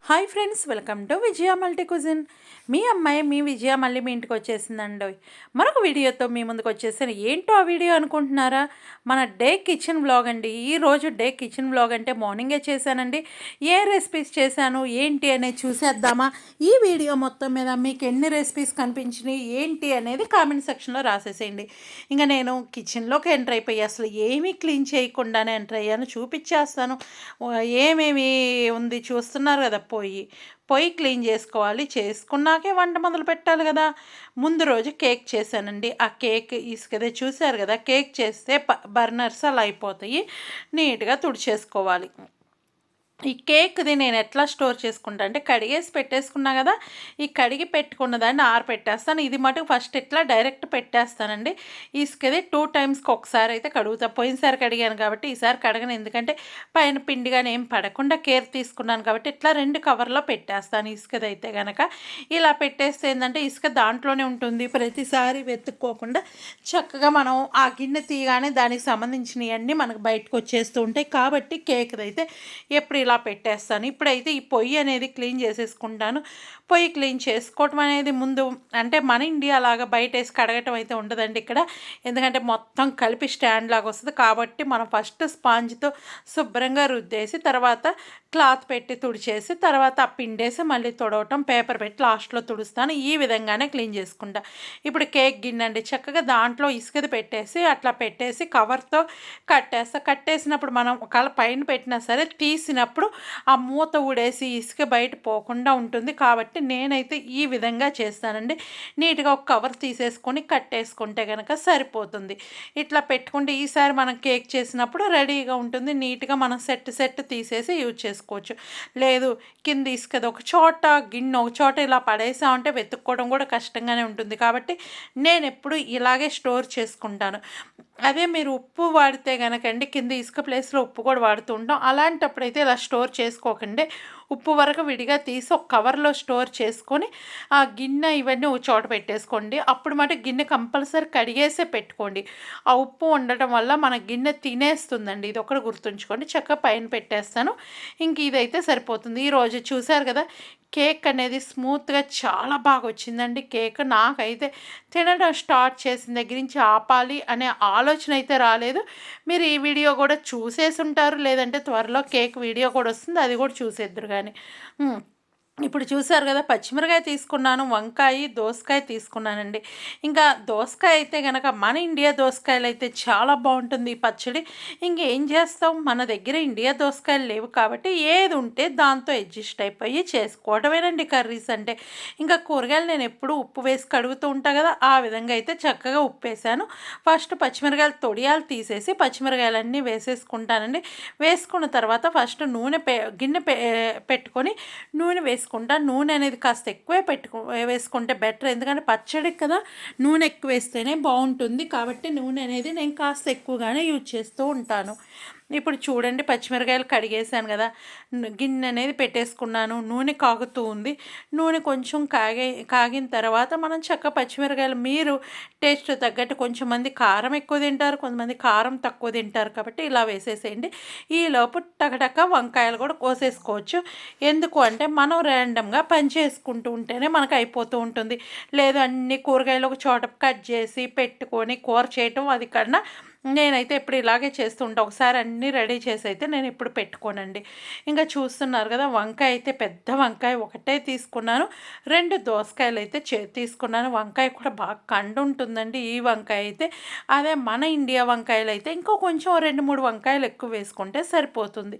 Hi friends, welcome to Vijaya multi cuisine. మీ అమ్మాయి మీ విజయ మళ్ళీ మీ ఇంటికి వచ్చేసిందండి. మరొక వీడియోతో మీ ముందుకు వచ్చేసాను. ఏంటో ఆ వీడియో అనుకుంటున్నారా? మన డే కిచెన్ వ్లాగ్ అండి. ఈరోజు డే కిచెన్ వ్లాగ్ అంటే మార్నింగే చేశానండి. ఏ రెసిపీస్ చేశాను ఏంటి అనేది చూసేద్దామా? ఈ వీడియో మొత్తం మీద మీకు ఎన్ని రెసిపీస్ కనిపించినాయి ఏంటి అనేది కామెంట్ సెక్షన్లో రాసేసేయండి. ఇంకా నేను కిచెన్లోకి ఎంటర్ అయిపోయి అసలు ఏమీ క్లీన్ చేయకుండానే ఎంటర్ అయ్యాను. చూపించేస్తాను ఏమేమి ఉంది. చూస్తున్నారు కదా, పొయ్యి క్లీన్ చేసుకోవాలి. చేసుకున్నాకే వంట మొదలు పెట్టాలి కదా. ముందు రోజు కేక్ చేశానండి. ఆ కేక్ ఇసుకదే చూశారు కదా, కేక్ చేస్తే బర్నర్స్ అలా అయిపోతాయి. నీట్గా తుడిచేసుకోవాలి. ఈ కేక్ది నేను ఎట్లా స్టోర్ చేసుకుంటా అంటే, కడిగేసి పెట్టేసుకున్నా కదా, ఈ కడిగి పెట్టుకున్న దాన్ని ఆరపెట్టేస్తాను. ఇది మటుకు ఫస్ట్ ఇట్లా డైరెక్ట్ పెట్టేస్తానండి. ఇసుకది 2 టైమ్స్కి ఒకసారి అయితే కడుగుతా. పోయినసారి కడిగాను కాబట్టి ఈసారి కడగను, ఎందుకంటే పైన పిండిగానే ఏం పడకుండా కేర్ తీసుకున్నాను కాబట్టి ఇట్లా 2 కవర్లో పెట్టేస్తాను. ఇసుకది అయితే కనుక ఇలా పెట్టేస్తే ఏంటంటే ఇసుక దాంట్లోనే ఉంటుంది. ప్రతిసారి వెతుక్కోకుండా చక్కగా మనం ఆ గిన్నె తీయగానే దానికి సంబంధించినవన్నీ మనకు బయటకు వచ్చేస్తూ ఉంటాయి. కాబట్టి కేక్ది అయితే ఎప్పుడు ఇలా పెట్టేస్తాను. ఇప్పుడైతే ఈ పొయ్యి అనేది క్లీన్ చేసేసుకుంటాను. పొయ్యి క్లీన్ చేసుకోవటం అనేది ముందు అంటే మన ఇండియా లాగా బయట వేసి కడగటం అయితే ఉండదండి ఇక్కడ. ఎందుకంటే మొత్తం కలిపి స్టాండ్ లాగా వస్తుంది. కాబట్టి మనం ఫస్ట్ స్పాంజ్తో శుభ్రంగా రుద్దేసి తర్వాత క్లాత్ పెట్టి తుడిచేసి తర్వాత ఆ పిండేసి మళ్ళీ తుడవటం, పేపర్ పెట్టి లాస్ట్లో తుడుస్తాను. ఈ విధంగానే క్లీన్ చేసుకుంటా. ఇప్పుడు కేక్ గిన్నె అండి, చక్కగా దాంట్లో ఇసుకది పెట్టేసి అట్లా పెట్టేసి కవర్తో కట్టేసినప్పుడు మనం ఒకవేళ పైన పెట్టినా సరే తీసినప్పుడు ఆ మూత ఊడేసి ఇసుక బయట పోకుండా ఉంటుంది. కాబట్టి నేనైతే ఈ విధంగా చేస్తానండి. నీట్గా ఒక కవర్ తీసేసుకొని కట్టేసుకుంటే కనుక సరిపోతుంది. ఇట్లా పెట్టుకుంటే ఈసారి మనం కేక్ చేసినప్పుడు రెడీగా ఉంటుంది. నీట్గా మనం సెట్ తీసేసి యూజ్ చేసుకోవచ్చు. లేదు కింద ఇసుకది ఒక చోట గిన్నె ఒక చోట ఇలా పడేసామంటే వెతుక్కోవడం కూడా కష్టంగానే ఉంటుంది. కాబట్టి నేను ఎప్పుడు ఇలాగే స్టోర్ చేసుకుంటాను. అదే మీరు ఉప్పు వాడితే కనుకండి, కింద ఇసుక ప్లేస్లో ఉప్పు కూడా వాడుతూ ఉంటాం. అలాంటప్పుడైతే ఇలా స్టోర్ చేసుకోకండి. ఉప్పు వరకు విడిగా తీసి ఒక కవర్లో స్టోర్ చేసుకొని ఆ గిన్నె ఇవన్నీ ఒక చోట పెట్టేసుకోండి. అప్పుడు మాట గిన్నె కంపల్సరీ కడిగేసే పెట్టుకోండి. ఆ ఉప్పు ఉండటం వల్ల మన గిన్నె తినేస్తుందండి. ఇది ఒకటి గుర్తుంచుకోండి. చక్కగా పైన పెట్టేస్తాను. ఇంక ఇదైతే సరిపోతుంది. ఈరోజు చూశారు కదా, కేక్ అనేది స్మూత్గా చాలా బాగా వచ్చిందండి. కేక్ నాకైతే తినడం స్టార్ట్ చేసిన దగ్గర నుంచి ఆపాలి అనే ఆలోచన అయితే రాలేదు. మీరు ఈ వీడియో కూడా చూసేసి ఉంటారు, లేదంటే త్వరలో కేక్ వీడియో కూడా వస్తుంది, అది కూడా చూసేద్దరు కానీ. ఇప్పుడు చూసారు కదా, పచ్చిమిరకాయ తీసుకున్నాను, వంకాయ దోసకాయ తీసుకున్నానండి. ఇంకా దోసకాయ అయితే కనుక మన ఇండియా దోసకాయలు అయితే చాలా బాగుంటుంది ఈ పచ్చడి. ఇంకేం చేస్తాం, మన దగ్గర ఇండియా దోసకాయలు లేవు కాబట్టి ఏది ఉంటే దాంతో అడ్జస్ట్ అయిపోయి చేసుకోవటమేనండి కర్రీస్ అంటే. ఇంకా కూరగాయలు నేను ఎప్పుడు ఉప్పు వేసి కడుగుతూ ఉంటాను కదా, ఆ విధంగా అయితే చక్కగా ఉప్పు వేసాను. ఫస్ట్ పచ్చిమిరకాయలు తొడియాలు తీసేసి పచ్చిమిరకాయలన్నీ వేసేసుకుంటానండి. వేసుకున్న తర్వాత ఫస్ట్ నూనె గిన్నె పెట్టుకొని నూనె నూనె అనేది కాస్త ఎక్కువే వేసుకుంటే బెటర్. ఎందుకంటే పచ్చడికి కదా నూనె ఎక్కువ వేస్తేనే బాగుంటుంది. కాబట్టి నూనె అనేది నేను కాస్త ఎక్కువగానే యూజ్ చేస్తూ ఉంటాను. ఇప్పుడు చూడండి, పచ్చిమిరకాయలు కడిగేసాను కదా, గిన్నె అనేది పెట్టేసుకున్నాను. నూనె కాగుతూ ఉంది. నూనె కొంచెం కాగిన తర్వాత మనం పచ్చిమిరకాయలు మీరు టేస్ట్ తగ్గట్టు, కొంచెం మంది కారం ఎక్కువ తింటారు, కొంతమంది కారం తక్కువ తింటారు, కాబట్టి ఇలా వేసేసేయండి. ఈలోపు టకటక వంకాయలు కూడా కోసేసుకోవచ్చు. ఎందుకు అంటే మనం ర్యాండమ్గా పని చేసుకుంటూ ఉంటేనే మనకు అయిపోతూ ఉంటుంది. లేదు అన్ని కూరగాయలు ఒక చోట కట్ చేసి పెట్టుకొని కూర చేయటం అది కన్నా నేనైతే ఇప్పుడు ఇలాగే చేస్తూ ఉంటాను. ఒకసారి అన్నీ రెడీ చేసి అయితే నేను ఇప్పుడు పెట్టుకోనండి. ఇంకా చూస్తున్నారు కదా, వంకాయ అయితే పెద్ద వంకాయ ఒకటే తీసుకున్నాను. 2 దోసకాయలు అయితే తీసుకున్నాను. వంకాయ కూడా బాగా కండు ఉంటుందండి ఈ వంకాయ అయితే. అదే మన ఇండియా వంకాయలు అయితే ఇంకో కొంచెం 2-3 వంకాయలు ఎక్కువ వేసుకుంటే సరిపోతుంది.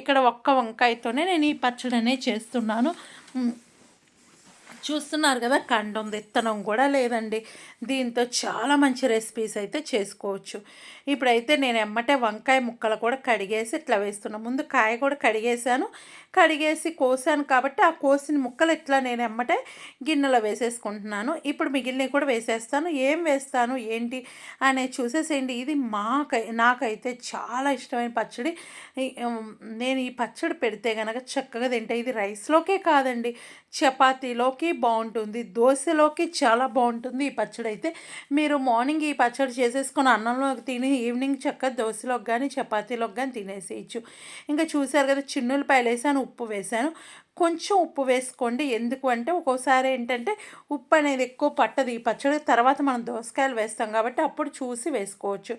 ఇక్కడ ఒక్క వంకాయతోనే నేను ఈ పచ్చడి అనేది చేస్తున్నాను. చూస్తున్నారు కదా, కండం విత్తనం కూడా లేదండి. దీంతో చాలా మంచి రెసిపీస్ అయితే చేసుకోవచ్చు. ఇప్పుడైతే నేను ఎమ్మటే వంకాయ ముక్కలు కూడా కడిగేసి ఇట్లా వేస్తున్నాను. ముందు కాయ కూడా కడిగేసి కోసాను కాబట్టి ఆ కోసిన ముక్కలు ఇట్లా నేను ఎమ్మటే గిన్నెలో వేసేసుకుంటున్నాను. ఇప్పుడు మిగిలినవి కూడా వేసేస్తాను. ఏం వేస్తాను ఏంటి అనేది చూసేసేయండి. ఇది నాకైతే చాలా ఇష్టమైన పచ్చడి. నేను ఈ పచ్చడి పెడితే కనుక చక్కగా తింటే, ఇది రైస్లోకే కాదండి, చపాతీలోకి బాగుంటుంది, దోశలోకి చాలా బాగుంటుంది ఈ పచ్చడి అయితే. మీరు మార్నింగ్ ఈ పచ్చడి చేసేసుకొని అన్నంలోకి తిని ఈవినింగ్ చక్కగా దోశలోకి కానీ చపాతీలోకి కానీ తినేసేయచ్చు. ఇంకా చూసారు కదా, చిన్నులపాయలు వేసాను, వేసాను, ఉప్పు వేసాను. కొంచెం ఉప్పు వేసుకోండి. ఎందుకు అంటే ఒక్కోసారి ఏంటంటే ఉప్పు అనేది ఎక్కువ పట్టదు ఈ పచ్చడి. తర్వాత మనం దోసకాయలు వేస్తాం కాబట్టి అప్పుడు చూసి వేసుకోవచ్చు.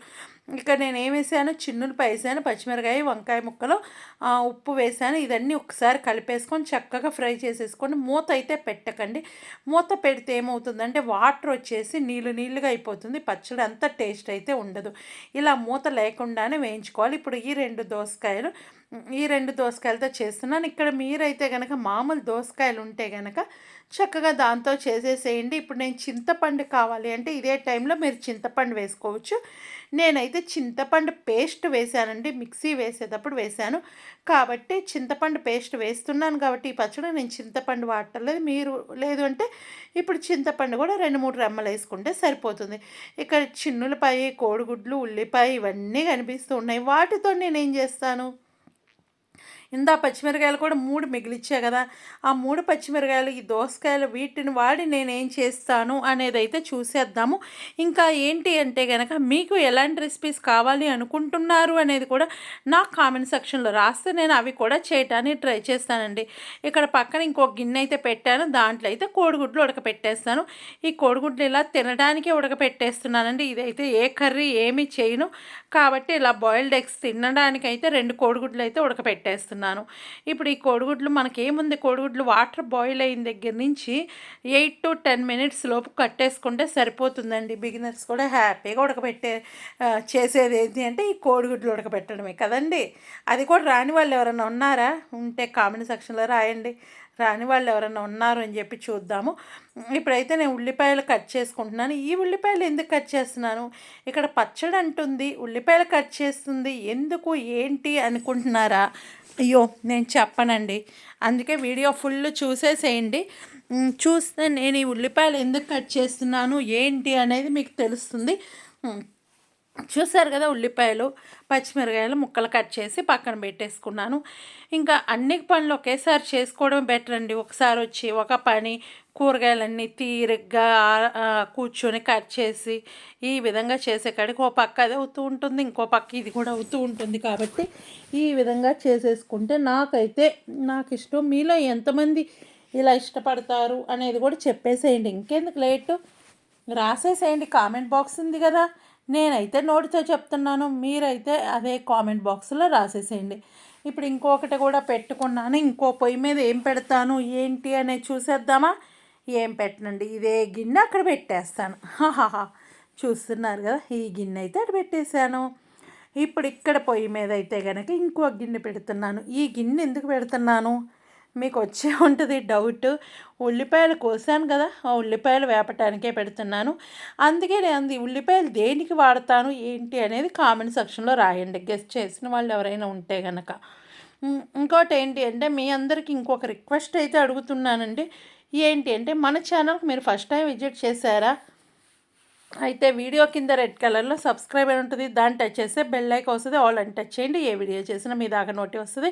ఇక్కడ నేను ఏం వేసాను, చిన్నులపాయ వేసాను, పచ్చిమిరకాయ, వంకాయ ముక్కలు, ఉప్పు వేసాను. ఇదన్నీ ఒకసారి కలిపేసుకొని చక్కగా ఫ్రై చేసేసుకోండి. మూత అయితే పెట్టకండి. మూత పెడితే ఏమవుతుందంటే వాటర్ వచ్చేసి నీళ్ళు నీళ్ళుగా అయిపోతుంది. పచ్చడి అంత టేస్ట్ అయితే ఉండదు. ఇలా మూత లేకుండానే వేయించుకోవాలి. ఇప్పుడు ఈ రెండు దోసకాయలతో చేస్తున్నాను. ఇక్కడ మీరైతే కనుక మామూలు దోసకాయలు ఉంటే కనుక చక్కగా దాంతో చేసేసేయండి. ఇప్పుడు నేను చింతపండు కావాలి అంటే ఇదే టైంలో మీరు చింతపండు వేసుకోవచ్చు. నేనైతే చింతపండు పేస్ట్ వేసానండి, మిక్సీ వేసేటప్పుడు వేసాను కాబట్టి చింతపండు పేస్ట్ వేస్తున్నాను కాబట్టి ఈ పచ్చడి నేను చింతపండు వాడటలేదు. మీరు లేదు అంటే ఇప్పుడు చింతపండు కూడా 2-3 రెమ్మలు వేసుకుంటే సరిపోతుంది. ఇక్కడ చిన్నులపాయ, కోడిగుడ్లు, ఉల్లిపాయ ఇవన్నీ కనిపిస్తూ ఉన్నాయి. వాటితో నేనేం చేస్తాను, పచ్చిమిరకాయలు కూడా 3 మిగిలిచ్చా కదా, ఆ 3 పచ్చిమిరకాయలు, ఈ దోసకాయలు వీటిని వాడి నేనేం చేస్తాను అనేది అయితే చూసేద్దాము. ఇంకా ఏంటి అంటే కనుక మీకు ఎలాంటి రెసిపీస్ కావాలి అనుకుంటున్నారు అనేది కూడా నాకు కామెంట్ సెక్షన్లో రాస్తే నేను అవి కూడా చేయటానికి ట్రై చేస్తానండి. ఇక్కడ పక్కన ఇంకొక గిన్నె అయితే పెట్టాను. దాంట్లో అయితే కోడిగుడ్లు ఉడకపెట్టేస్తాను. ఈ కోడిగుడ్లు ఇలా తినడానికే ఉడకపెట్టేస్తున్నానండి. ఇదైతే ఏ కర్రీ ఏమీ చేయను కాబట్టి ఇలా బాయిల్డ్ ఎగ్స్ తినడానికైతే 2 కోడిగుడ్లు అయితే ఉడకపెట్టేస్తున్నాను. ఇప్పుడు ఈ కోడిగుడ్లు మనకేముంది, కోడిగుడ్లు వాటర్ బాయిల్ అయిన దగ్గర నుంచి 8 to 10 minutes లోపు కట్టేసుకుంటే సరిపోతుందండి. బిగినర్స్ కూడా హ్యాపీగా చేసేది ఏంటి అంటే ఈ కోడిగుడ్లు ఉడకబెట్టడమే కదండి. అది కూడా రాని వాళ్ళు ఎవరైనా ఉన్నారా ఉంటే కామెంట్ సెక్షన్లో రాయండి. రాని వాళ్ళు ఎవరైనా ఉన్నారు అని చెప్పి చూద్దాము. ఇప్పుడైతే నేను ఉల్లిపాయలు కట్ చేసుకుంటున్నాను. ఈ ఉల్లిపాయలు ఎందుకు కట్ చేస్తున్నాను, ఇక్కడ పచ్చడి అంటుంది ఉల్లిపాయలు కట్ చేస్తుంది ఎందుకు ఏంటి అనుకుంటున్నారా? అయ్యో నేను చెప్పనండి, అందుకే వీడియో ఫుల్ చూసేసేయండి. చూస్తే నేను ఈ ఉల్లిపాయలు ఎందుకు కట్ చేస్తున్నాను ఏంటి అనేది మీకు తెలుస్తుంది. చూసారు కదా, ఉల్లిపాయలు, పచ్చిమిరకాయలు ముక్కలు కట్ చేసి పక్కన పెట్టేసుకున్నాను. ఇంకా అన్ని పనులు ఒకేసారి చేసుకోవడం బెటర్ అండి. ఒకసారి వచ్చి ఒక పని కూరగాయలన్నీ తీరిగ్గా కూర్చొని కట్ చేసి ఈ విధంగా చేసే కాడికి ఓ పక్క అది అవుతూ ఉంటుంది, ఇంకో పక్క ఇది కూడా అవుతూ ఉంటుంది. కాబట్టి ఈ విధంగా చేసేసుకుంటే నాకు ఇష్టం. మీలో ఎంతమంది ఇలా ఇష్టపడతారు అనేది కూడా చెప్పేసేయండి. ఇంకెందుకు లేటు, రాసేసేయండి. కామెంట్ బాక్స్ ఉంది కదా, నేనైతే నోటితో చెప్తున్నాను, మీరైతే అదే కామెంట్ బాక్స్లో రాసేసేయండి. ఇప్పుడు ఇంకొకటి కూడా పెట్టుకున్నాను. ఇంకో పొయ్యి మీద ఏం పెడతాను ఏంటి అనేది చూసేద్దామా? ఏం పెట్టనండి, ఇదే గిన్నె అక్కడ పెట్టేస్తాను. చూస్తున్నారు కదా, ఈ గిన్నె అయితే అక్కడ పెట్టేశాను. ఇప్పుడు ఇక్కడ పొయ్యి మీద అయితే కనుక ఇంకో గిన్నె పెడుతున్నాను. ఈ గిన్నె ఎందుకు పెడుతున్నాను మీకు వచ్చే ఉంటుంది డౌట్. ఉల్లిపాయలు కోసాను కదా, ఆ ఉల్లిపాయలు వేపటానికే పెడుతున్నాను. అందుకే నేను ఉల్లిపాయలు దేనికి వాడతాను ఏంటి అనేది కామెంట్ సెక్షన్లో రాయండి, గెస్ట్ చేసిన వాళ్ళు ఎవరైనా ఉంటే కనుక. ఇంకోటి ఏంటి అంటే మీ అందరికీ ఇంకొక రిక్వెస్ట్ అయితే అడుగుతున్నానండి. ఏంటి అంటే మన ఛానల్కి మీరు ఫస్ట్ టైం విజిట్ చేశారా అయితే వీడియో కింద రెడ్ కలర్లో సబ్స్క్రైబ్ అని ఉంటుంది, దాన్ని టచ్ చేస్తే బెల్ ఐకాన్ వస్తుంది, ఆల్ అని టచ్ చేయండి. ఏ వీడియో చేసినా మీ దాకా నోటి వస్తుంది.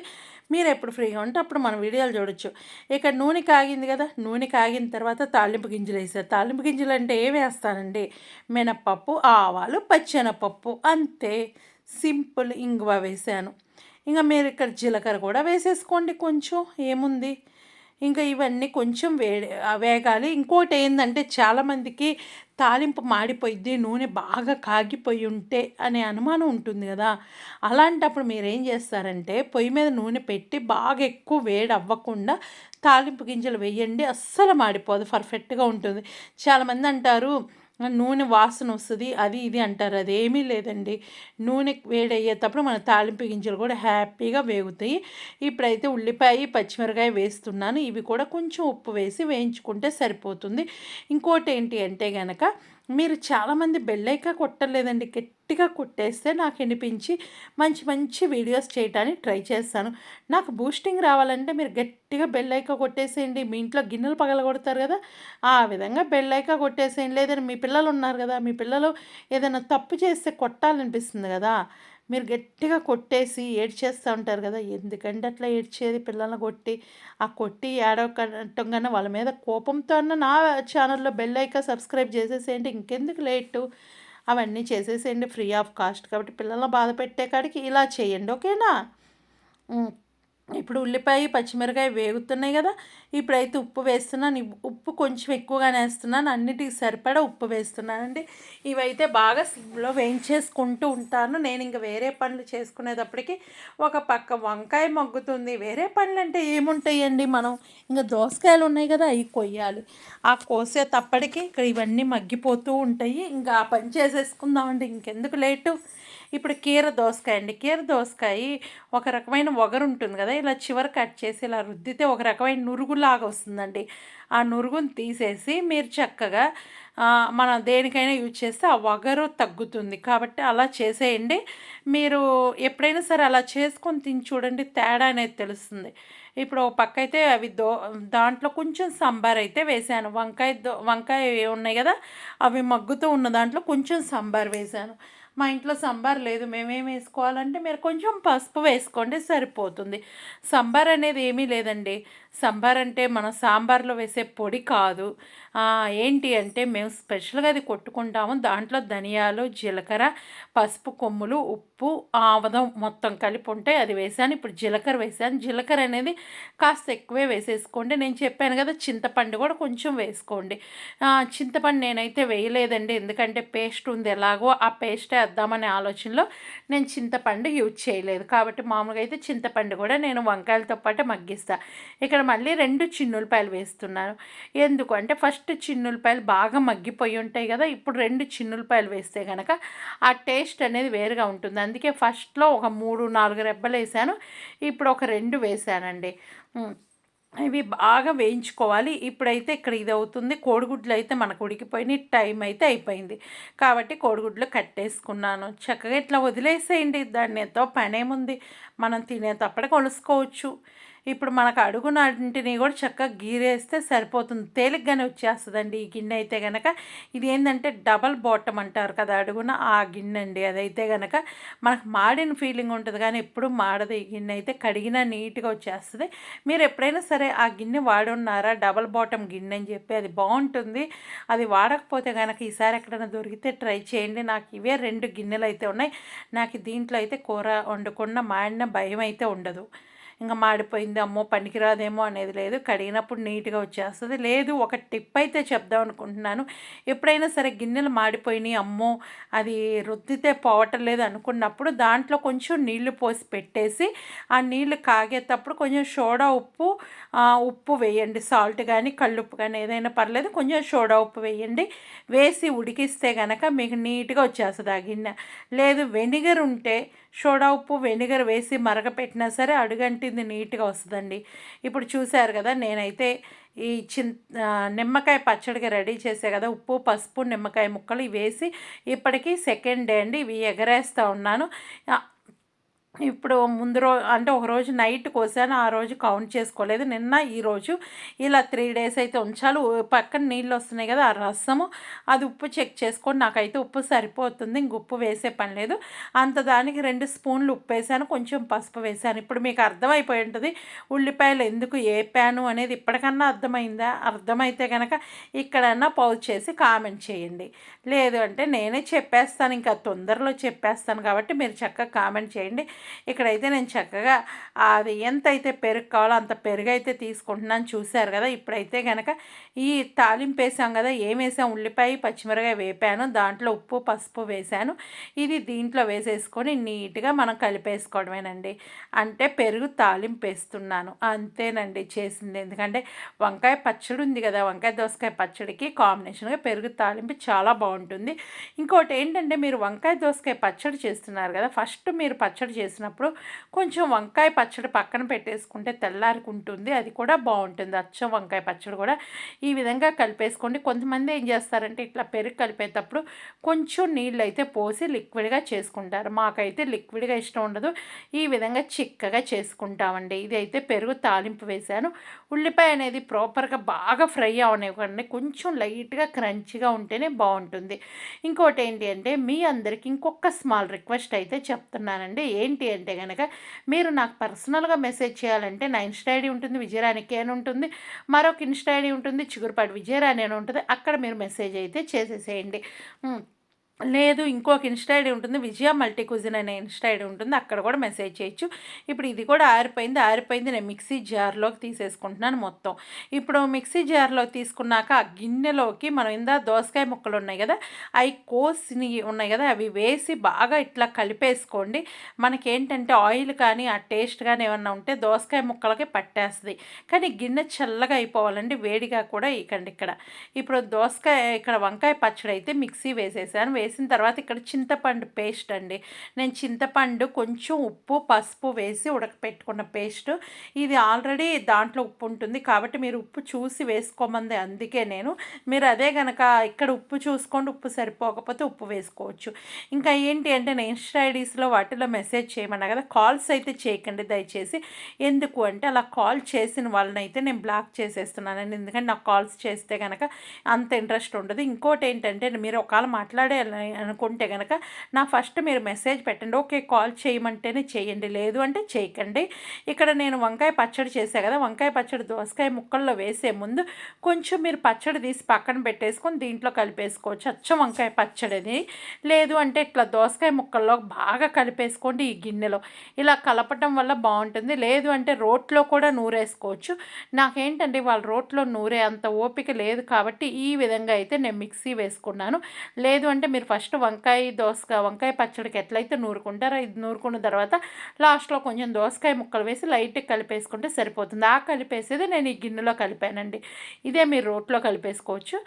మీరు ఎప్పుడు ఫ్రీగా ఉంటే అప్పుడు మన వీడియోలు చూడొచ్చు. ఇక్కడ నూనె కాగింది కదా, నూనె కాగిన తర్వాత తాలింపు గింజలు వేసారు. తాలింపు గింజలు అంటే ఏం వేస్తానండి, మినప్పప్పు, ఆవాలు, పచ్చెనపప్పు, అంతే సింపుల్. ఇంగువ వేసాను. ఇంకా మీరు ఇక్కడ జీలకర్ర కూడా వేసేసుకోండి కొంచెం, ఏముంది. ఇంకా ఇవన్నీ కొంచెం వేగాలి. ఇంకోటి ఏంటంటే చాలామందికి తాలింపు మాడిపోయిద్ది, నూనె బాగా కాగిపోయి ఉంటే అనే అనుమానం ఉంటుంది కదా. అలాంటప్పుడు మీరు ఏం చేస్తారంటే పొయ్యి మీద నూనె పెట్టి బాగా ఎక్కువ వేడి అవ్వకుండా తాలింపు గింజలు వేయండి, అస్సలు మాడిపోదు, పర్ఫెక్ట్గా ఉంటుంది. చాలామంది అంటారు నూనె వాసన వస్తుంది అది ఇది అంటారు. అదేమీ లేదండి, నూనె వేడయ్యేటప్పుడు మన తాలింపు గింజలు కూడా హ్యాపీగా వేగుతాయి. ఇప్పుడైతే ఉల్లిపాయ, పచ్చిమిరకాయ వేస్తున్నాను. ఇవి కూడా కొంచెం ఉప్పు వేసి వేయించుకుంటే సరిపోతుంది. ఇంకోటి ఏంటి అంటే కనుక మీరు చాలామంది బెల్లైకా కొట్టలేదండి, గట్టిగా కొట్టేస్తే నాకు అనిపించి మంచి మంచి వీడియోస్ చేయడానికి ట్రై చేస్తాను. నాకు బూస్టింగ్ రావాలంటే మీరు గట్టిగా బెల్లైకా కొట్టేసేయండి. మీ ఇంట్లో గిన్నెలు పగలగొడతారు కదా, ఆ విధంగా బెల్లైకా కొట్టేసేయండి. లేదంటే మీ పిల్లలు ఉన్నారు కదా, మీ పిల్లలు ఏదైనా తప్పు చేస్తే కొట్టాలనిపిస్తుంది కదా, మీరు గట్టిగా కొట్టేసి ఏడ్చేస్తూ ఉంటారు కదా, ఎందుకంటే అట్లా ఏడ్చేది పిల్లల్ని కొట్టి, ఆ కొట్టి ఏడవకట్టం కన్నా వాళ్ళ మీద కోపంతో అన్న నా ఛానల్లో బెల్ ఐకాన్ సబ్స్క్రైబ్ చేసేసేయండి. ఇంకెందుకు లేటు, అవన్నీ చేసేసేయండి, ఫ్రీ ఆఫ్ కాస్ట్ కాబట్టి. పిల్లల్ని బాధ పెట్టే కాడికి ఇలా చేయండి, ఓకేనా. ఇప్పుడు ఉల్లిపాయ పచ్చిమిరకాయ వేగుతున్నాయి కదా, ఇప్పుడైతే ఉప్పు వేస్తున్నాను. ఉప్పు కొంచెం ఎక్కువగానే వేస్తున్నాను, అన్నిటికి సరిపడా ఉప్పు వేస్తున్నానండి. ఇవైతే బాగా సిమ్లో వేయించేసుకుంటూ ఉంటాను. నేను ఇంకా వేరే పనులు చేసుకునేటప్పటికి ఒక పక్క వంకాయ మగ్గుతుంది. వేరే పనులు అంటే ఏముంటాయండి, మనం ఇంకా దోసకాయలు ఉన్నాయి కదా అవి కొయ్యాలి. ఆ కోసేటప్పటికి ఇక్కడ ఇవన్నీ మగ్గిపోతూ ఉంటాయి. ఇంకా ఆ పని చేసేసుకుందామండి, ఇంకెందుకు లేటు. ఇప్పుడు కీర దోసకాయ అండి. కీర దోసకాయ ఒక రకమైన వగరు ఉంటుంది కదా, ఇలా చివర కట్ చేసి ఇలా రుద్దితే ఒక రకమైన నురుగులాగా వస్తుందండి. ఆ నురుగుని తీసేసి మీరు చక్కగా మనం దేనికైనా యూజ్ చేస్తే ఆ వగరు తగ్గుతుంది. కాబట్టి అలా చేసేయండి. మీరు ఎప్పుడైనా సరే అలా చేసుకొని తిని చూడండి, తేడా అనేది తెలుస్తుంది. ఇప్పుడు ఒక పక్క అయితే అవి దాంట్లో కొంచెం సాంబార్ అయితే వేసాను. వంకాయ ఉన్నాయి కదా, అవి మగ్గుతూ ఉన్న దాంట్లో కొంచెం సాంబార్ వేసాను. మా ఇంట్లో సాంబార్ లేదు, మేమేం వేసుకోవాలంటే మీరు కొంచెం పసుపు వేసుకోండి సరిపోతుంది. సాంబార్ అనేది ఏమీ లేదండి. సాంబార్ అంటే మనం సాంబార్లో వేసే పొడి కాదు. ఏంటి అంటే మేము స్పెషల్గా అది కొట్టుకుంటాము. దాంట్లో ధనియాలు, జీలకర్ర, పసుపు కొమ్ములు, ఉప్పు, ఆవదం మొత్తం కలిపి ఉంటాయి, అది వేసాను. ఇప్పుడు జీలకర్ర వేసాను. జీలకర్ర అనేది కాస్త ఎక్కువే వేసేసుకోండి. నేను చెప్పాను కదా, చింతపండు కూడా కొంచెం వేసుకోండి. చింతపండు నేనైతే వేయలేదండి, ఎందుకంటే పేస్ట్ ఉంది ఎలాగో, ఆ పేస్టే వేద్దామనే ఆలోచనలో నేను చింతపండు యూజ్ చేయలేదు. కాబట్టి మామూలుగా అయితే చింతపండు కూడా నేను వంకాయలతో పాటు మగ్గిస్తాను. ఇక్కడ మళ్ళీ 2 చిన్నులపాయలు వేస్తున్నాను. ఎందుకు అంటే ఫస్ట్ చిన్నులపాయలు బాగా మగ్గిపోయి ఉంటాయి కదా, ఇప్పుడు 2 చిన్నులపాయలు వేస్తే కనుక ఆ టేస్ట్ అనేది వేరుగా ఉంటుంది. అందుకే ఫస్ట్లో ఒక 3, 4 రెబ్బలు వేసాను, ఇప్పుడు ఒక 2 వేసానండి. ఇవి బాగా వేయించుకోవాలి. ఇప్పుడైతే ఇక్కడ ఇది అవుతుంది. కోడిగుడ్లు అయితే మనకు ఉడికిపోయినాయి, టైం అయితే అయిపోయింది. కాబట్టి కోడిగుడ్లు కట్టేసుకున్నాను. చక్కగా ఇట్లా వదిలేసేయండి, దాన్ని ఎంతో పనేముంది, మనం తినేటప్పటికి కొలుసుకోవచ్చు. ఇప్పుడు మనకు అడుగునంటిని కూడా చక్కగా గీరేస్తే సరిపోతుంది, తేలిగ్గానే వచ్చేస్తుందండి ఈ గిన్నె అయితే కనుక. ఇది ఏంటంటే డబల్ బాటమ్ అంటారు కదా అడుగున, ఆ గిన్నె అండి. అదైతే కనుక మనకు మాడిన ఫీలింగ్ ఉంటుంది, కానీ ఎప్పుడు మాడదు. ఈ గిన్నె అయితే కడిగినా నీట్గా వచ్చేస్తుంది. మీరు ఎప్పుడైనా సరే ఆ గిన్నె వాడున్నారా, డబల్ బాటమ్ గిన్నె అని చెప్పి, అది బాగుంటుంది. అది వాడకపోతే కనుక ఈసారి ఎక్కడైనా దొరికితే ట్రై చేయండి. నాకు ఇవే 2 గిన్నెలు అయితే ఉన్నాయి. నాకు దీంట్లో అయితే కూర వండకుండా మాడిన భయం అయితే ఉండదు. ఇంకా మాడిపోయింది అమ్మో పనికిరాదేమో అనేది లేదు, కడిగినప్పుడు నీట్గా వచ్చేస్తుంది. లేదు, ఒక టిప్ అయితే చెప్దాం అనుకుంటున్నాను. ఎప్పుడైనా సరే గిన్నెలు మాడిపోయినాయి, అమ్మో అది రుద్దితే పోవటం లేదు అనుకున్నప్పుడు దాంట్లో కొంచెం నీళ్లు పోసి పెట్టేసి ఆ నీళ్లు కాగేటప్పుడు కొంచెం సోడా ఉప్పు వేయండి. సాల్ట్ కానీ కల్లుప్పు కానీ ఏదైనా పర్లేదు, కొంచెం సోడా ఉప్పు వేయండి. వేసి ఉడికిస్తే కనుక మీకు నీట్గా వచ్చేస్తుంది ఆ గిన్నె. లేదు, వెనిగర్ ఉంటే సోడా ఉప్పు వెనిగర్ వేసి మరగపెట్టినా సరే అడుగంటింది నీట్గా వస్తుందండి. ఇప్పుడు చూశారు కదా, నేనైతే ఈ నిమ్మకాయ పచ్చడికి రెడీ చేసే కదా, ఉప్పు పసుపు నిమ్మకాయ ముక్కలు వేసి ఇప్పటికీ సెకండ్ డే అండి, ఇవి ఎగరేస్తూ ఉన్నాను. ఇప్పుడు ముందు అంటే ఒకరోజు నైట్ కోసాను, ఆ రోజు కౌంట్ చేసుకోలేదు. నిన్న ఈరోజు ఇలా 3 డేస్ అయితే ఉంచాలి. పక్కన నీళ్ళు వస్తున్నాయి కదా, ఆ రసము అది ఉప్పు చెక్ చేసుకొని, నాకైతే ఉప్పు సరిపోతుంది, ఇంక ఉప్పు వేసే పని లేదు. అంత దానికి 2 స్పూన్లు ఉప్పు వేసాను, కొంచెం పసుపు వేసాను. ఇప్పుడు మీకు అర్థమైపోయి ఉంటుంది ఉల్లిపాయలు ఎందుకు వేపాను అనేది. ఇప్పటికన్నా అర్థమైందా? అర్థమైతే కనుక ఇక్కడన్నా పాజ్ చేసి కామెంట్ చేయండి. లేదు అంటే నేనే చెప్పేస్తాను, ఇంకా తొందరలో చెప్పేస్తాను. కాబట్టి మీరు చక్కగా కామెంట్ చేయండి. ఇక్కడైతే నేను చక్కగా అది ఎంత అయితే పెరుగు కావాలో అంత పెరుగు అయితే తీసుకుంటున్నాను, చూశారు కదా. ఇప్పుడైతే కనుక ఈ తాలింపు వేసాం కదా, ఏం వేసాం, ఉల్లిపాయ పచ్చిమిరకాయ వేపాను, దాంట్లో ఉప్పు పసుపు వేసాను. ఇది దీంట్లో వేసేసుకొని నీట్గా మనం కలిపేసుకోవడమేనండి. అంటే పెరుగు తాలింపు వేస్తున్నాను, అంతేనండి చేసింది. ఎందుకంటే వంకాయ పచ్చడి ఉంది కదా, వంకాయ దోసకాయ పచ్చడికి కాంబినేషన్గా పెరుగు తాలింపు చాలా బాగుంటుంది. ఇంకోటి ఏంటంటే, మీరు వంకాయ దోసకాయ పచ్చడి చేస్తున్నారు కదా, ఫస్ట్ మీరు పచ్చడి చేసినప్పుడు కొంచెం వంకాయ పచ్చడి పక్కన పెట్టేసుకుంటే తెల్లారుకుంటుంది, అది కూడా బాగుంటుంది. అచ్చం వంకాయ పచ్చడి కూడా ఈ విధంగా కలిపేసుకోండి. కొంతమంది ఏం చేస్తారంటే ఇట్లా పెరుగు కలిపేటప్పుడు కొంచెం నీళ్ళు అయితే పోసి లిక్విడ్గా చేసుకుంటారు. మాకైతే లిక్విడ్గా ఇష్టం ఉండదు, ఈ విధంగా చిక్కగా చేసుకుంటామండి. ఇది అయితే పెరుగు తాలింపు వేశాను. ఉల్లిపాయ అనేది ప్రాపర్గా బాగా ఫ్రై అవనివ్వండి, కొంచెం లైట్గా క్రంచిగా ఉంటేనే బాగుంటుంది. ఇంకోటి ఏంటి అంటే, మీ అందరికీ ఇంకొక స్మాల్ రిక్వెస్ట్ అయితే చెప్తున్నానండి. ఏంటి అంటే కనుక, మీరు నాకు పర్సనల్గా మెసేజ్ చేయాలంటే నా ఇన్స్టా ఐడి ఉంటుంది, విజయరాణికి అని ఉంటుంది, మరొక ఇన్స్టా ఐడి ఉంటుంది, చిగురుపాటి విజయరాణి అని ఉంటుంది. అక్కడ మీరు మెసేజ్ అయితే చేసేసేయండి. లేదు ఇంకొక ఇన్‌స్టా ఐడీ ఉంటుంది. విజయ మల్టీ కుజిన్ అనే ఇన్‌స్టా ఐడీ ఉంటుంది. అక్కడ కూడా మెసేజ్ చేయొచ్చు. ఇప్పుడు ఇది కూడా ఆరిపోయింది. నేను మిక్సీ జార్‌లోకి తీసేసుకుంటున్నాను మొత్తం. ఇప్పుడు మిక్సీ జార్‌లోకి తీసుకున్నాక ఆ గిన్నెలోకి మనం దోసకాయ ముక్కలు ఉన్నాయి గదా! అయి కోసినయి ఉన్నాయి గదా! అవి వేసి బాగా ఇట్లా కలిపేసుకోండి. మనకేంటంటే ఆయిల్ కానీ, ఆ టేస్ట్ గాని ఏమన్నా ఉంటే దోసకాయ ముక్కలకి పట్టేస్తది. కానీ గిన్నె చల్లగా అయిపోవాలండి. వేడిగా కూడా ఎయకండి ఇక్కడ. ఇప్పుడు ఇక్కడ వంకాయ పచ్చడి అయితే మిక్సీ వేసేసాను. వేసిన తర్వాత ఇక్కడ చింతపండు పేస్ట్ అండి. నేను చింతపండు కొంచెం ఉప్పు, పసుపు వేసి ఉడకపెట్టుకున్న పేస్టు. ఇది ఆల్రెడీ దాంట్లో ఉప్పు ఉంటుంది కాబట్టి మీరు ఉప్పు చూసి వేసుకోమంది అందుకే నేను. మీరు అదే గనక ఇక్కడ ఉప్పు చూసుకోండి. ఉప్పు సరిపోకపోతే ఉప్పు వేసుకోవచ్చు. ఇంకా ఏంటి అంటే నేను ఇన్‌స్టా ఐడీస్‌లో వాటిలో మెసేజ్ చేయమన్నా కదా! కాల్స్ అయితే చేయకండి దయచేసి. ఎందుకు అంటే అలా కాల్ చేసిన వాళ్ళనైతే నేను బ్లాక్ చేసేస్తున్నానండి. ఎందుకంటే నాకు కాల్స్ చేస్తే గనక అంత ఇంట్రెస్ట్ ఉండదు. ఇంకోటేంటంటే మీరు ఒకవేళ మాట్లాడాలి అనుకుంటే గనక ఫస్ట్ మీరు మెసేజ్ పెట్టండి. ఓకే. కాల్ చేయమంటేనే చేయండి. లేదు అంటే చేయకండి. ఇక్కడ నేను వంకాయ పచ్చడి చేశా కదా! వంకాయ పచ్చడి దోసకాయ ముక్కల్లో వేసే ముందు కొంచెం మీరు పచ్చడి తీసి పక్కన పెట్టేసుకొని దీంట్లో కలిపేసుకోవచ్చు. అచ్చం వంకాయ పచ్చడిది. లేదు అంటే ఇట్లా దోసకాయ ముక్కల్లో బాగా కలిపేసుకోండి ఈ గిన్నెలో. ఇలా కలపటం వల్ల బావుంటుంది. లేదు అంటే రోట్లో కూడా నూరేసుకోవచ్చు. నాకేంటంటే ఇవాళ రోట్లో నూరే అంత ఓపిక లేదు కాబట్టి ఈ విధంగా అయితే నేను మిక్సీ వేసుకున్నాను. లేదు అంటే మీరు ఫస్ట్ వంకాయ పచ్చడికి ఎట్లయితే నూరుకుంటారో ఇది నూరుకున్న తర్వాత లాస్ట్‌లో కొంచెం దోసకాయ ముక్కలు వేసి లైట్‌గా కలిపేసుకుంటే సరిపోతుంది. ఆ కలిపేసేది నేను ఈ గిన్నెలో కలిపానండి. ఇదే మీరు రోట్లో కలిపేసుకోవచ్చు.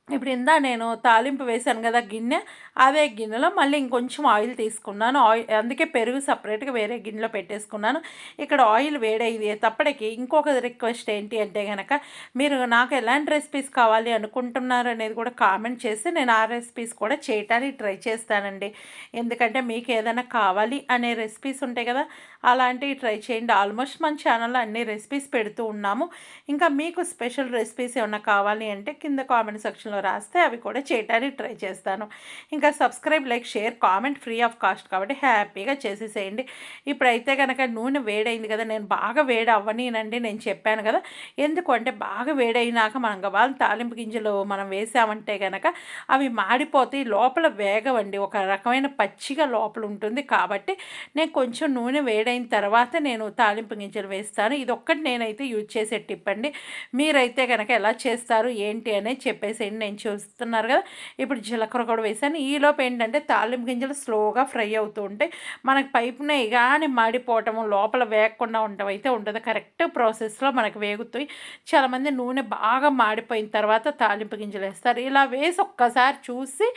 ఇప్పుడు నేను తాలింపు వేశాను కదా గిన్నె, అదే గిన్నెలో మళ్ళీ ఇంకొంచెం ఆయిల్ తీసుకున్నాను. అందుకే పెరుగు సెపరేట్‌గా వేరే గిన్నెలో పెట్టేసుకున్నాను. ఇక్కడ ఆయిల్ వేడయ్యేటప్పటికి ఇంకొక రిక్వెస్ట్ ఏంటి అంటే గనక, మీరు నాకు ఎలాంటి రెసిపీస్ కావాలి అనుకుంటున్నారు అనేది కూడా కామెంట్ చేస్తే నేను ఆ రెసిపీస్ కూడా చేయటానికి ట్రై చేస్తానండి. ఎందుకంటే మీకు ఏదైనా కావాలి అనే రెసిపీస్ ఉంటాయి కదా! అలాంటివి ట్రై చేయండి. ఆల్మోస్ట్ మన ఛానల్‌లో అన్ని రెసిపీస్ పెడుతూ ఉన్నాము. ఇంకా మీకు స్పెషల్ రెసిపీస్ ఏమన్నా కావాలి అంటే కింద కామెంట్ సెక్షన్‌లో రాస్తే అవి కూడా చేయడానికి ట్రై చేస్తాను. ఇంకా subscribe, like, share, comment free of cost కాబట్టి హ్యాపీగా చేసేసేయండి. ఇప్పుడైతే గనక నూనె వేడైంది కదా! నేను బాగా వేడి అవ్వనీయనండి నేను చెప్పాను కదా! ఎందుకు అంటే బాగా వేడైనాక మనం గబాల్న తాలింపు గింజలు మనం వేసామంటే గనక అవి మాడిపోతాయి. లోపల వేగవండి. ఒక రకమైన పచ్చిగా లోపల ఉంటుంది. కాబట్టి నేను కొంచెం నూనె వేడైన తర్వాత నేను తాలింపు గింజలు వేస్తాను. ఇదొక్కటి నేనైతే యూజ్ చేసే టిప్ అండి. మీరైతే గనక ఎలా చేస్తారు ఏంటి అనేది చెప్పేసేయండి. నేను చూస్తున్నారు కదా! ఇప్పుడు జీలకర్ర కూడా వేసాను. ఈలోపు ఏంటంటే తాలింపు గింజలు స్లోగా ఫ్రై అవుతూ ఉంటాయి. మనకు పైపున ఎగాని మాడిపోవటము, లోపల వేగకుండా ఉండడం అయితే ఉండదు. కరెక్ట్ ప్రాసెస్‌లో మనకు వేగుతాయి. చాలామంది నూనె బాగా మాడిపోయిన తర్వాత తాలింపు గింజలు వేస్తారు. ఇలా వేసి ఒక్కసారి చూసి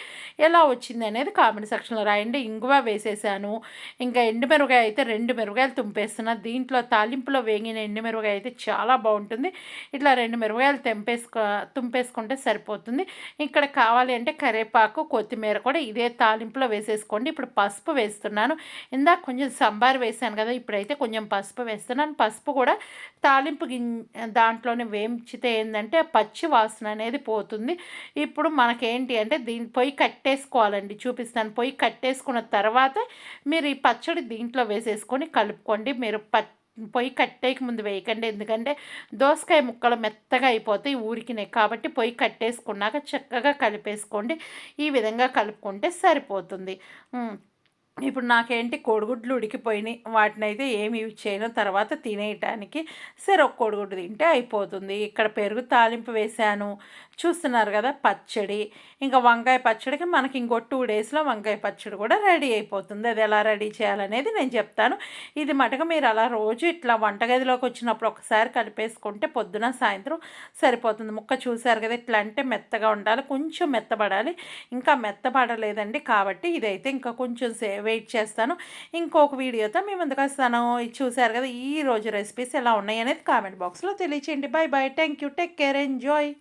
ఎలా వచ్చింది అనేది కామెంట్ సెక్షన్‌లో రాయండి. ఇంగువ వేసేసాను. ఇంకా ఎండుమిరపకాయ అయితే 2 మిరపకాయలు తుంపేస్తున్నా. దీంట్లో తాలింపులో వేగిన ఎండుమిరపకాయ అయితే చాలా బావుంటుంది. ఇట్లా 2 మిరపకాయలు తుంపేసుకుంటే సరిపోతుంది. ఇక్కడ కావాలి అంటే కరివేపాకు, కొత్తిమీర కూడా ఇదే తాలింపులో వేసేసుకోండి. ఇప్పుడు పసుపు వేస్తున్నాను. ఇందాక కొంచెం సంబార్ వేశాను కదా! ఇప్పుడైతే కొంచెం పసుపు వేస్తున్నాను. పసుపు కూడా తాలింపు దాంట్లోనే వేయించితే ఏందంటే పచ్చి వాసన అనేది పోతుంది. ఇప్పుడు మనకేంటి అంటే పొయ్యి కట్టేసుకోవాలండి. చూపిస్తాను. పొయ్యి కట్టేసుకున్న తర్వాత మీరు ఈ పచ్చడి దీంట్లో వేసేసుకొని కలుపుకోండి. మీరు పొయ్యి కట్టేయక ముందు వేయకండి. ఎందుకంటే దోసకాయ ముక్కలు మెత్తగా అయిపోతాయి ఊరికినాయి. కాబట్టి పొయ్యి కట్టేసుకున్నాక చక్కగా కలిపేసుకోండి. ఈ విధంగా కలుపుకుంటే సరిపోతుంది. ఇప్పుడు నాకేంటి కోడిగుడ్లు ఉడికిపోయినాయి. వాటినైతే ఏమి యూజ్ చేయను. తర్వాత తినేయటానికి సరే ఒక కోడిగుడ్డు తింటే అయిపోతుంది. ఇక్కడ పెరుగు తాలింపు వేశాను. చూస్తున్నారు కదా! పచ్చడి. ఇంకా వంకాయ పచ్చడికి మనకి ఇంకో 2 డేస్‌లో వంకాయ పచ్చడి కూడా రెడీ అయిపోతుంది. అది ఎలా రెడీ చేయాలనేది నేను చెప్తాను. ఇది మటుకు మీరు అలా రోజు ఇట్లా వంటగదిలోకి వచ్చినప్పుడు ఒకసారి కలిపేసుకుంటే పొద్దున, సాయంత్రం సరిపోతుంది. ముక్క చూసారు కదా! ఇట్లా అంటే మెత్తగా ఉండాలి. కొంచెం మెత్తబడాలి. ఇంకా మెత్తబడలేదండి. కాబట్టి ఇదైతే ఇంకా కొంచెం వెయిట్ చేస్తాను. ఇంకొక వీడియోతో మీ ముందుకొస్తాను. ఇది చూసారు కదా! ఈరోజు రెసిపీస్ ఎలా ఉన్నాయనేది కామెంట్ బాక్స్‌లో తెలియచేయండి. By by. Thank you. Take care. Enjoy.